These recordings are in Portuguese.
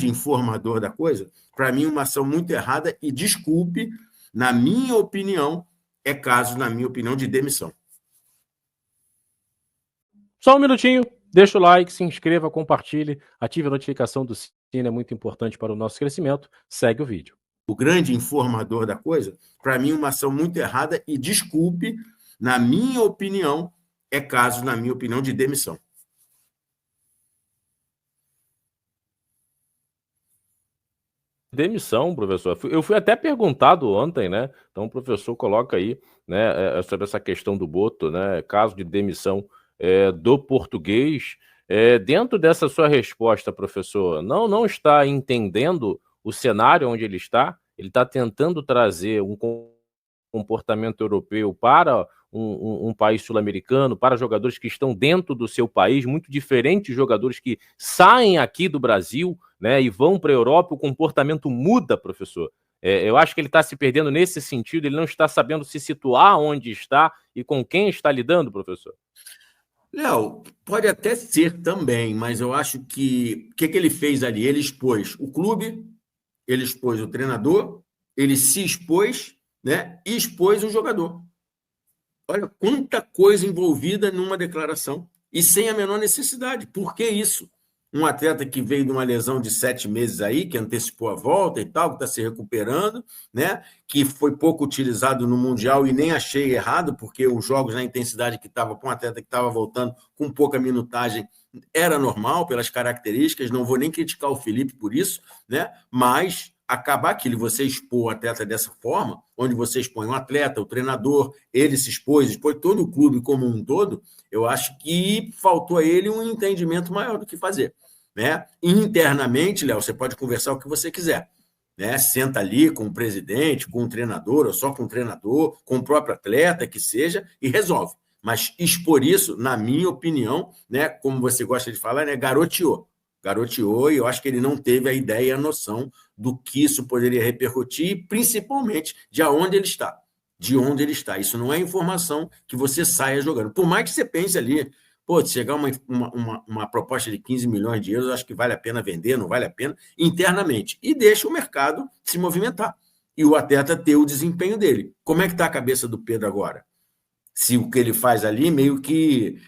grande informador da coisa, para mim, uma ação muito errada e, desculpe, na minha opinião, é caso, na minha opinião, de demissão. Só um minutinho, deixa o like, se inscreva, compartilhe, ative a notificação do sino, é muito importante para o nosso crescimento. Segue o vídeo. O grande informador da coisa, para mim, uma ação muito errada e, desculpe, na minha opinião, é caso, na minha opinião, de demissão. Demissão, professor. Eu fui até perguntado ontem, né? Então o professor coloca aí, né, sobre essa questão do Boto, né? Caso de demissão do português. Dentro dessa sua resposta, professor, não está entendendo o cenário onde ele está? Ele está tentando trazer um comportamento europeu para um país sul-americano, para jogadores que estão dentro do seu país, muito diferentes de jogadores que saem aqui do Brasil, né, e vão para a Europa, o comportamento muda, professor. Eu acho que ele está se perdendo nesse sentido, ele não está sabendo se situar onde está e com quem está lidando, professor. Léo, pode até ser também, mas eu acho que o que ele fez ali? Ele expôs o clube, ele expôs o treinador, ele se expôs, né, e expôs o jogador. Olha quanta coisa envolvida numa declaração e sem a menor necessidade. Por que isso? Um atleta que veio de uma lesão de 7 meses aí, que antecipou a volta e tal, que está se recuperando, né? Que foi pouco utilizado no Mundial e nem achei errado, porque os jogos na intensidade que estava com um atleta que estava voltando com pouca minutagem era normal pelas características, não vou nem criticar o Felipe por isso, né? Mas acabar aquilo, você expor o atleta dessa forma, onde você expõe um atleta, o treinador, ele se expôs todo o clube como um todo, eu acho que faltou a ele um entendimento maior do que fazer. Né? Internamente, Léo, você pode conversar o que você quiser. Né? Senta ali com o presidente, com o treinador, ou só com o treinador, com o próprio atleta, que seja, e resolve. Mas expor isso, na minha opinião, né, como você gosta de falar, né, garoteou, e eu acho que ele não teve a ideia e a noção do que isso poderia repercutir, e principalmente de onde ele está. Isso não é informação que você saia jogando. Por mais que você pense ali, se chegar uma proposta de 15 milhões de euros, eu acho que vale a pena vender, não vale a pena, internamente. E deixa o mercado se movimentar. E o atleta ter o desempenho dele. Como é que está a cabeça do Pedro agora? Se o que ele faz ali, meio que...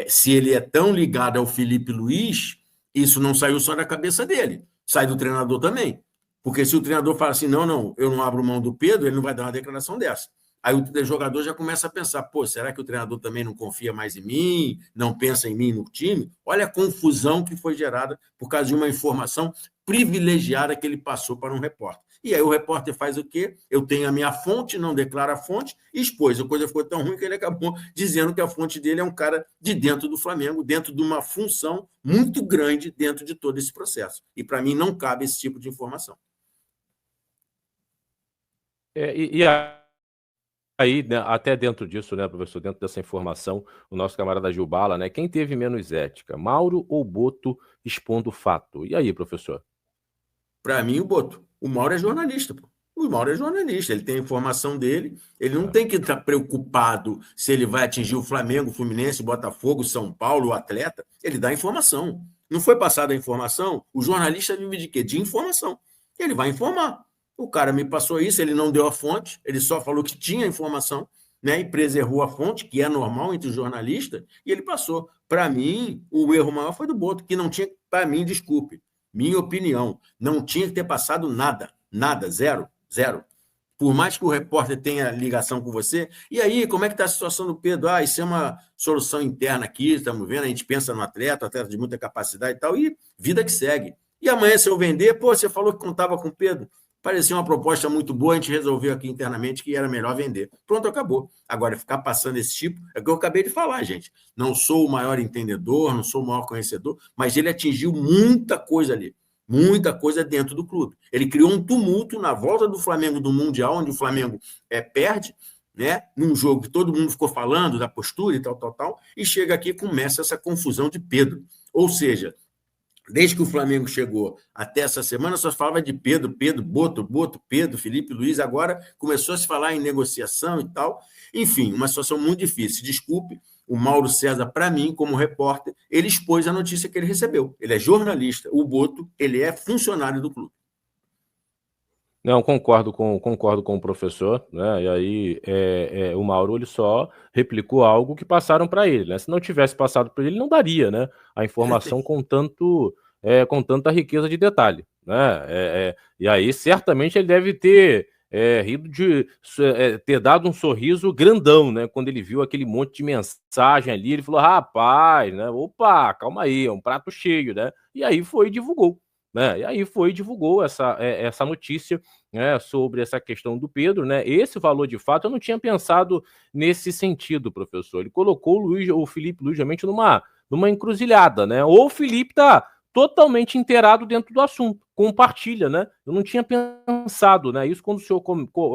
se ele é tão ligado ao Felipe Luiz, isso não saiu só da cabeça dele. Sai do treinador também. Porque se o treinador fala assim, não, eu não abro mão do Pedro, ele não vai dar uma declaração dessa. Aí o jogador já começa a pensar, será que o treinador também não confia mais em mim, não pensa em mim no time? Olha a confusão que foi gerada por causa de uma informação privilegiada que ele passou para um repórter. E aí o repórter faz o quê? Eu tenho a minha fonte, não declara a fonte, e expôs. A coisa ficou tão ruim que ele acabou dizendo que a fonte dele é um cara de dentro do Flamengo, dentro de uma função muito grande dentro de todo esse processo. E para mim não cabe esse tipo de informação. Aí, né, até dentro disso, né, professor, dentro dessa informação, o nosso camarada Gil Bala, né, quem teve menos ética, Mauro ou Boto expondo o fato? E aí, professor? Para mim, o Boto. O Mauro é jornalista, pô. O Mauro é jornalista, ele tem a informação dele, ele não tem que estar preocupado se ele vai atingir o Flamengo, o Fluminense, o Botafogo, São Paulo, o atleta. Ele dá informação. Não foi passada a informação? O jornalista vive de quê? De informação. Ele vai informar. O cara me passou isso, ele não deu a fonte, ele só falou que tinha informação, né, e preservou a fonte, que é normal entre os jornalistas, e ele passou. Para mim, o erro maior foi do Boto, que não tinha, para mim, desculpe, minha opinião, não tinha que ter passado nada, zero. Por mais que o repórter tenha ligação com você, e aí, como é que está a situação do Pedro? Isso é uma solução interna aqui, estamos vendo, a gente pensa no atleta de muita capacidade e tal, e vida que segue. E amanhã, se eu vender, você falou que contava com o Pedro, parecia uma proposta muito boa, a gente resolveu aqui internamente que era melhor vender. Pronto, acabou. Agora, ficar passando esse tipo, é o que eu acabei de falar, gente. Não sou o maior entendedor, não sou o maior conhecedor, mas ele atingiu muita coisa ali. Muita coisa dentro do clube. Ele criou um tumulto na volta do Flamengo do Mundial, onde o Flamengo perde, né? Num jogo que todo mundo ficou falando da postura e tal, e chega aqui e começa essa confusão de Pedro. Ou seja, desde que o Flamengo chegou até essa semana, só falava de Pedro, Boto, Pedro, Felipe Luiz, agora começou a se falar em negociação e tal. Enfim, uma situação muito difícil. Desculpe, o Mauro César, para mim, como repórter, ele expôs a notícia que ele recebeu. Ele é jornalista. O Boto, ele é funcionário do clube. Não, concordo com o professor, né? E aí o Mauro ele só replicou algo que passaram para ele, né? Se não tivesse passado para ele, não daria, né? A informação com tanta riqueza de detalhe, né? E aí certamente ele deve ter rido ter dado um sorriso grandão, né? Quando ele viu aquele monte de mensagem ali, ele falou: rapaz, né? Opa, calma aí, é um prato cheio, né? E aí foi e divulgou. Né? E aí foi e divulgou essa notícia, né, sobre essa questão do Pedro, né? Esse valor de fato eu não tinha pensado nesse sentido, professor. Ele colocou o Felipe Luiz realmente numa encruzilhada, né? Ou o Felipe tá totalmente inteirado dentro do assunto, compartilha, né? Eu não tinha pensado, né? Isso quando o senhor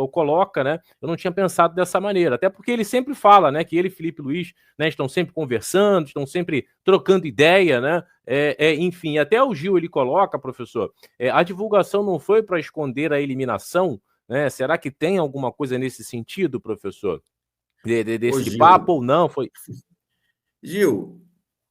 coloca, né? Eu não tinha pensado dessa maneira, até porque ele sempre fala, né? Que ele e Felipe Luiz, né? Estão sempre conversando, estão sempre trocando ideia, né? Enfim, até o Gil ele coloca, professor, a divulgação não foi para esconder a eliminação, né? Será que tem alguma coisa nesse sentido, professor? Ô, Desse papo Gil, ou não? Foi. Gil,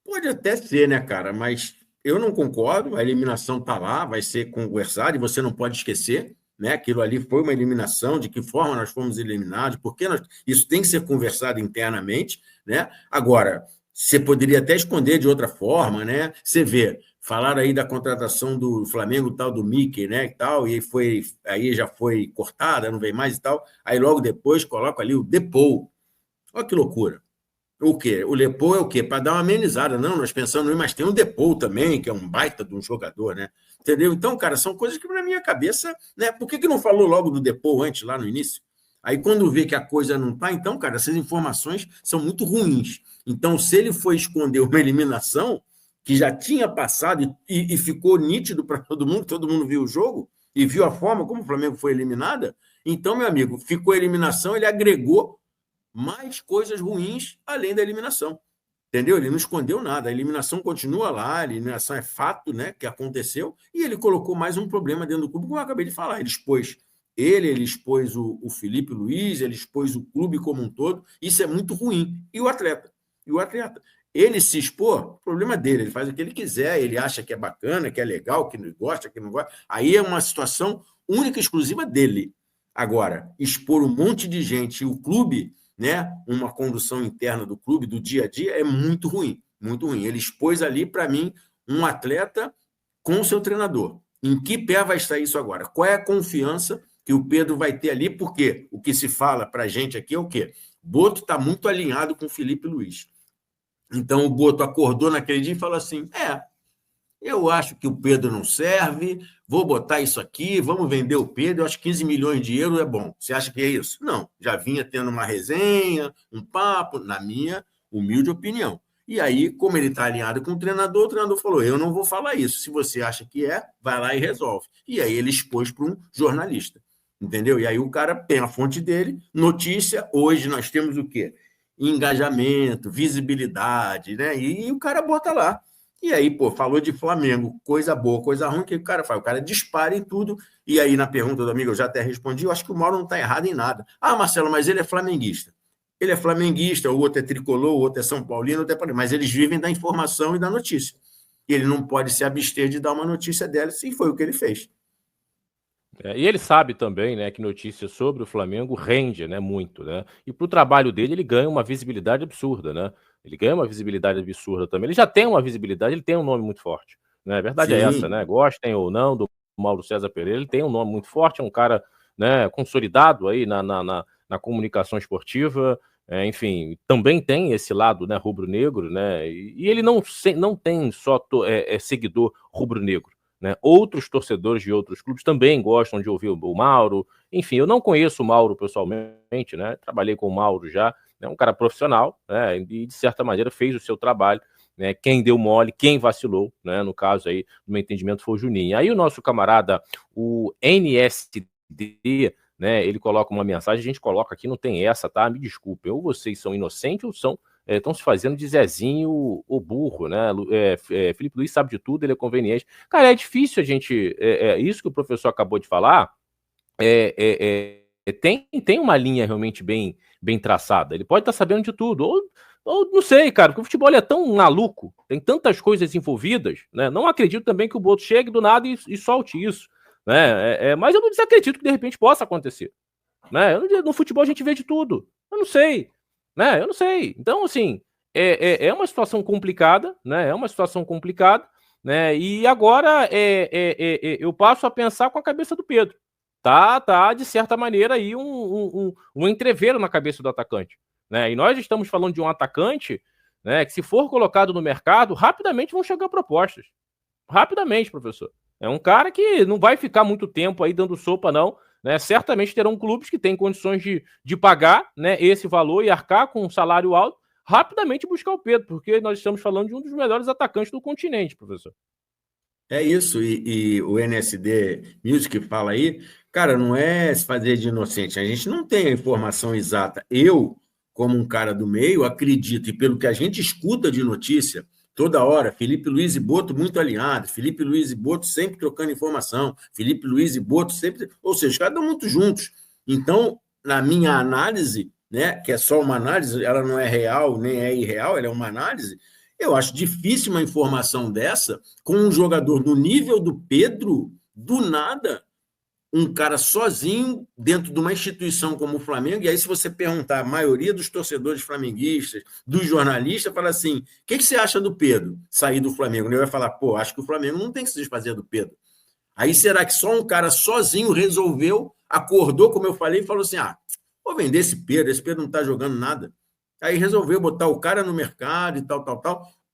pode até ser, né, cara? Mas eu não concordo. A eliminação está lá, vai ser conversada e você não pode esquecer, né? Aquilo ali foi uma eliminação, de que forma nós fomos eliminados, porque isso tem que ser conversado internamente, né? Agora, você poderia até esconder de outra forma, né? Você vê, falaram aí da contratação do Flamengo, tal, do Mickey, né? E tal, e aí já foi cortada, não vem mais e tal. Aí logo depois coloca ali o Depou. Olha que loucura. O quê? O Lepou é o quê? Para dar uma amenizada. Não, nós pensamos, mas tem o Depou também, que é um baita de um jogador, né? Entendeu? Então, cara, são coisas que, na minha cabeça, né? Por que não falou logo do Depou antes, lá no início? Aí, quando vê que a coisa não está, então, cara, essas informações são muito ruins. Então, se ele foi esconder uma eliminação que já tinha passado e ficou nítido para todo mundo viu o jogo e viu a forma como o Flamengo foi eliminada, então, meu amigo, ficou a eliminação, ele agregou mais coisas ruins além da eliminação. Entendeu? Ele não escondeu nada. A eliminação continua lá, a eliminação é fato, né, que aconteceu, e ele colocou mais um problema dentro do clube, como eu acabei de falar. Ele expôs o Felipe Luiz, ele expôs o clube como um todo. Isso é muito ruim. E o atleta? Ele se expor, problema dele, ele faz o que ele quiser, ele acha que é bacana, que é legal, que não gosta, que não gosta. Aí é uma situação única e exclusiva dele. Agora, expor um monte de gente e o clube, né, uma condução interna do clube, do dia a dia, é muito ruim, muito ruim. Ele expôs ali, para mim, um atleta com o seu treinador. Em que pé vai estar isso agora? Qual é a confiança que o Pedro vai ter ali? Porque o que se fala para a gente aqui é o quê? Boto está muito alinhado com o Felipe Luiz. Então, o Boto acordou naquele dia e falou assim, eu acho que o Pedro não serve, vou botar isso aqui, vamos vender o Pedro, eu acho que 15 milhões de euros é bom. Você acha que é isso? Não, já vinha tendo uma resenha, um papo, na minha humilde opinião. E aí, como ele está alinhado com o treinador falou, eu não vou falar isso, se você acha que vai lá e resolve. E aí ele expôs para um jornalista, entendeu? E aí o cara tem a fonte dele, notícia, hoje nós temos o quê? Engajamento, visibilidade, né? E o cara bota lá. E aí, pô, falou de Flamengo, coisa boa, coisa ruim, o que o cara faz? O cara dispara em tudo. E aí, na pergunta do amigo, eu já até respondi, eu acho que o Mauro não está errado em nada. Ah, Marcelo, mas ele é flamenguista. Ele é flamenguista, o outro é tricolor, o outro é São Paulino, o outro é... mas eles vivem da informação e da notícia. E ele não pode se abster de dar uma notícia dela, e foi o que ele fez. E ele sabe também, né, que notícias sobre o Flamengo rende, né, muito, né? E para o trabalho dele, ele ganha uma visibilidade absurda, né? Ele ganha uma visibilidade absurda também. Ele já tem uma visibilidade, ele tem um nome muito forte, né? A verdade é essa, Sim. né? Gostem ou não do Mauro César Pereira, ele tem um nome muito forte, é um cara, né, consolidado aí na comunicação esportiva, enfim, também tem esse lado, né, rubro-negro, né? E ele não tem só seguidor rubro-negro. Né? Outros torcedores de outros clubes também gostam de ouvir o Mauro. Enfim, eu não conheço o Mauro pessoalmente, né? Trabalhei com o Mauro já, é um cara profissional, né? E de certa maneira fez o seu trabalho. Né? Quem deu mole, quem vacilou, né? No caso aí, no meu entendimento, foi o Juninho. Aí o nosso camarada, o NSD, né? Ele coloca uma mensagem, a gente coloca aqui, não tem essa, tá? Me desculpe, ou vocês são inocentes ou são estão se fazendo de Zezinho o burro, né? Felipe Luiz sabe de tudo, ele é conveniente. Cara, é difícil a gente. Isso que o professor acabou de falar tem uma linha realmente bem traçada. Ele pode estar sabendo de tudo, ou Ou não sei, cara, porque o futebol é tão maluco, tem tantas coisas envolvidas, né? Não acredito também que o Boto chegue do nada e solte isso, né? Mas eu não desacredito que de repente possa acontecer, né? No futebol a gente vê de tudo. Eu não sei, né? Eu não sei. Então, assim, é uma situação complicada, né? É uma situação complicada, né? E agora eu passo a pensar com a cabeça do Pedro. Tá, de certa maneira, aí um entreveiro na cabeça do atacante, né? E nós estamos falando de um atacante, né, que se for colocado no mercado, rapidamente vão chegar propostas. Rapidamente, professor. É um cara que não vai ficar muito tempo aí dando sopa, não. Né? Certamente terão clubes que têm condições de pagar, né, esse valor e arcar com um salário alto, rapidamente buscar o Pedro, porque nós estamos falando de um dos melhores atacantes do continente, professor. É isso, e o NSD Music fala aí, cara, não é se fazer de inocente, a gente não tem a informação exata. Eu, como um cara do meio, acredito, e pelo que a gente escuta de notícia, toda hora, Felipe Luiz e Boto muito alinhados, Felipe Luiz e Boto sempre trocando informação, Felipe Luiz e Boto sempre, ou seja, os caras estão muito juntos. Então, na minha análise, né, que é só uma análise, ela não é real, nem é irreal, ela é uma análise, eu acho difícil uma informação dessa com um jogador do nível do Pedro, do nada, um cara sozinho dentro de uma instituição como o Flamengo, e aí se você perguntar a maioria dos torcedores flamenguistas, dos jornalistas, fala assim, o que você acha do Pedro sair do Flamengo? Ele vai falar, pô, acho que o Flamengo não tem que se desfazer do Pedro. Aí será que só um cara sozinho resolveu, acordou, como eu falei, e falou assim, vou vender esse Pedro não está jogando nada. Aí resolveu botar o cara no mercado e tal.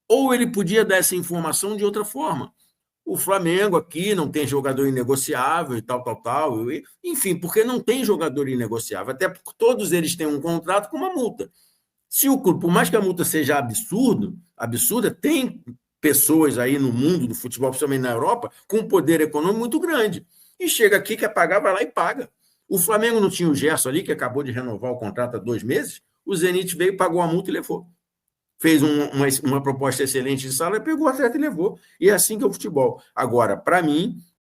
Ou ele podia dar essa informação de outra forma. O Flamengo aqui não tem jogador inegociável e tal. Enfim, porque não tem jogador inegociável. Até porque todos eles têm um contrato com uma multa. Se o clube, por mais que a multa seja absurda, tem pessoas aí no mundo do futebol, principalmente na Europa, com um poder econômico muito grande. E chega aqui, quer pagar, vai lá e paga. O Flamengo não tinha o Gerson ali, que acabou de renovar o contrato há 2 meses, o Zenit veio, pagou a multa e levou. Fez uma proposta excelente de salário, pegou o atleta e levou. E é assim que é o futebol. Agora, para mim,